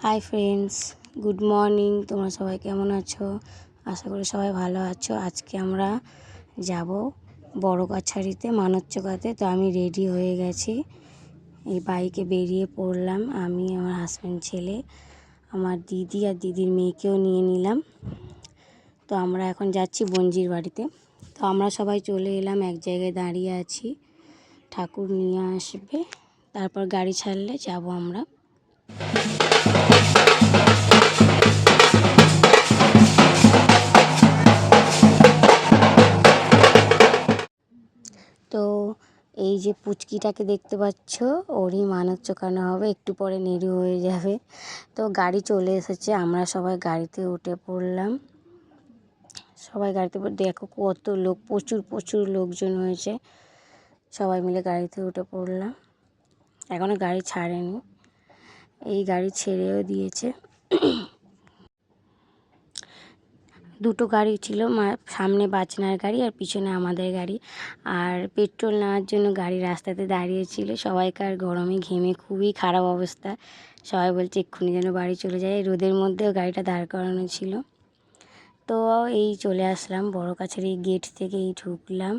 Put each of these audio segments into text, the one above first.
Hi friends, good morning. তোমরা সবাই কেমন আছো? আশা করি সবাই ভালো আছো। আজকে আমরা যাব বড়গাছাড়িতে মানত চোকাতে। তো আমি রেডি হয়ে গেছি, এই বাইকে বেরিয়ে পড়লাম। আমি, আমার হাজব্যান্ড, ছেলে, আমার দিদি আর দিদির মেয়েকেও নিয়ে নিলাম। তো আমরা এখন যাচ্ছি বঞ্জির বাড়িতে। তো আমরা সবাই চলে এলাম, এক জায়গায় দাঁড়িয়ে আছি। ঠাকুর নিয়ে আসবে, তারপর গাড়ি ছাড়লে যাব আমরা। তো এই যে পুচকিটাকে দেখতে পাচ্ছ, ওরই মানত চোকানো হবে, একটু পরে নেড়ু হয়ে যাবে। তো গাড়ি চলে এসেছে, আমরা সবাই গাড়িতে উঠে পড়লাম। সবাই গাড়িতে দেখো কত লোক, প্রচুর প্রচুর লোকজন হয়েছে। সবাই মিলে গাড়িতে উঠে পড়লাম। এখনও গাড়ি ছাড়েনি, এই গাড়ি ছেড়েও দিয়েছে। দুটো গাড়ি ছিল, সামনে বাচনার গাড়ি আর পিছনে আমাদের গাড়ি। আর পেট্রোল নেওয়ার জন্য গাড়ি রাস্তাতে দাঁড়িয়েছিল। সবাইকার গরমে ঘেমে খুবই খারাপ অবস্থা। সবাই বলছে এক্ষুনি যেন বাড়ি চলে যায়। রোদের মধ্যেও গাড়িটা দাঁড় করানো ছিল। তো এই চলে আসলাম বড়গাছাড়ি গেট থেকেই ঢুকলাম।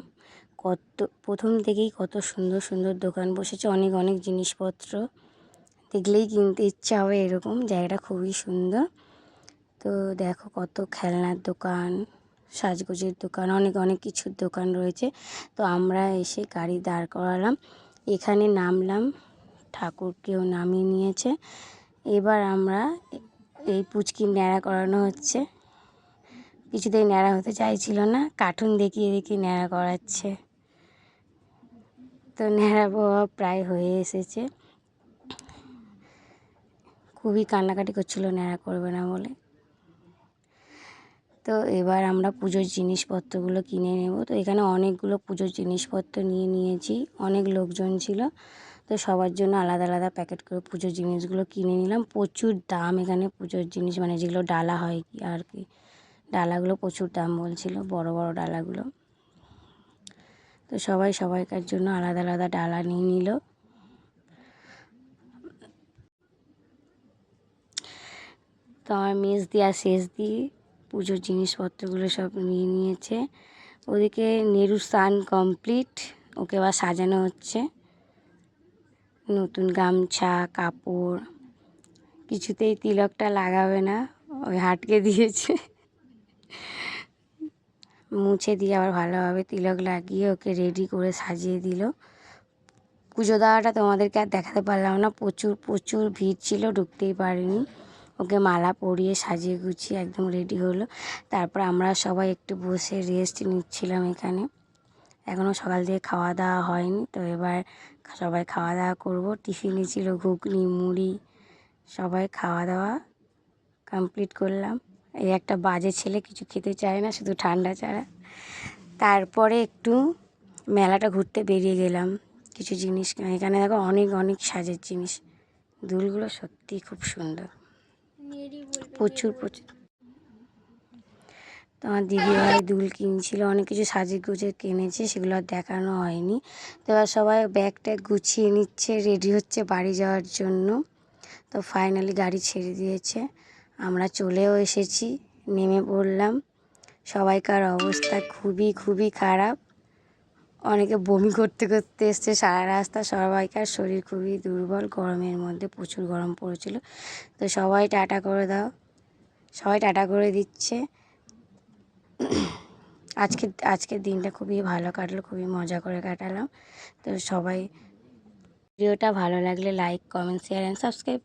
প্রথম থেকেই কত সুন্দর সুন্দর দোকান বসেছে, অনেক অনেক জিনিসপত্র দেখলেই কিনতে ইচ্ছা হবে এরকম। জায়গাটা খুবই সুন্দর। তো দেখো কত খেলনার দোকান, সাজগোজের দোকান, অনেক অনেক কিছুর দোকান রয়েছে। তো আমরা এসে গাড়ি দাঁড় করালাম, এখানে নামলাম। ঠাকুরকেও নামিয়ে নিয়েছে। এবার আমরা এই পুচকি ন্যাড়া করানো হচ্ছে। কিছুতেই ন্যাড়া হতে চাইছিল না, কার্টুন দেখিয়ে দেখিয়ে ন্যাড়া করাচ্ছে। তো ন্যাড়া বাবা প্রায় হয়ে এসেছে, খুবই কান্নাকাটি করছিল ন্যাড়া করবে না বলে। তো এবার আমরা পুজোর জিনিসপত্রগুলো কিনে নেব। তো এখানে অনেকগুলো পুজোর জিনিসপত্র নিয়ে নিয়েছি, অনেক লোকজন ছিল। তো সবার জন্য আলাদা আলাদা প্যাকেট করে পুজোর জিনিসগুলো কিনে নিলাম। প্রচুর দাম এখানে পুজোর জিনিস, মানে যেগুলো ডালা হয় কি আর কি, ডালাগুলো প্রচুর দাম বলছিল, বড় বড় ডালাগুলো। তো সবাই সবাইকার জন্য আলাদা আলাদা ডালা নিয়ে নিল। তো আমার মেজদি আর শেষদি পুজোর জিনিসপত্রগুলো সব নিয়ে নিয়েছে। ওদিকে নেরু স্নান কমপ্লিট, ওকে আবার সাজানো হচ্ছে। নতুন গামছা, কাপড়, কিছুতেই তিলকটা লাগাবে না, ওই হাটকে দিয়েছে। মুছে দিয়ে আবার ভালোভাবে তিলক লাগিয়ে ওকে রেডি করে সাজিয়ে দিল। পুজো দেওয়াটা তোমাদেরকে আর দেখাতে পারলাম না, প্রচুর প্রচুর ভিড় ছিল, ঢুকতেই পারিনি। ওকে মালা পরিয়ে সাজিয়ে গুছিয়ে একদম রেডি হলো। তারপর আমরা সবাই একটু বসে রেস্ট নিচ্ছিলাম এখানে। এখনও সকাল থেকে খাওয়া দাওয়া হয়নি, তো এবার সবাই খাওয়া দাওয়া করবো। টিফিনে ছিল ঘুগনি, মুড়ি। সবাই খাওয়া দাওয়া কমপ্লিট করলাম। এই একটা বাজে ছেলে, কিছু খেতে চায় না, শুধু ঠান্ডা ছাড়া। তারপরে একটু মেলাটা ঘুরতে বেরিয়ে গেলাম, কিছু জিনিস। এখানে দেখো অনেক অনেক সাজের জিনিস, দুলগুলো সত্যি খুব সুন্দর, প্রচুর প্রচুর। তো আমার দিদিভাই দুল কিনছিল, অনেক কিছু সাজে গুজে কিনেছে, সেগুলো আর দেখানো হয়নি। তো এবার সবাই ব্যাগ ট্যাগ গুছিয়ে নিচ্ছে, রেডি হচ্ছে বাড়ি যাওয়ার জন্য। তো ফাইনালি গাড়ি ছেড়ে দিয়েছে, আমরা চলেও এসেছি, নেমে পড়লাম। সবাইকার অবস্থা খুবই খুবই খারাপ, অনেকে বমি করতে করতে এসছে সারা রাস্তা। সবাইকার শরীর খুবই দুর্বল, গরমের মধ্যে প্রচুর গরম পড়েছিল। তো সবাই টাটা করে দাও, সবাই টাটা করে দিচ্ছে। আজকের দিনটা খুবই ভালো কাটলো, খুবই মজা করে কাটালাম। তো সবাই, ভিডিওটা ভালো লাগলে like, comment, share and subscribe.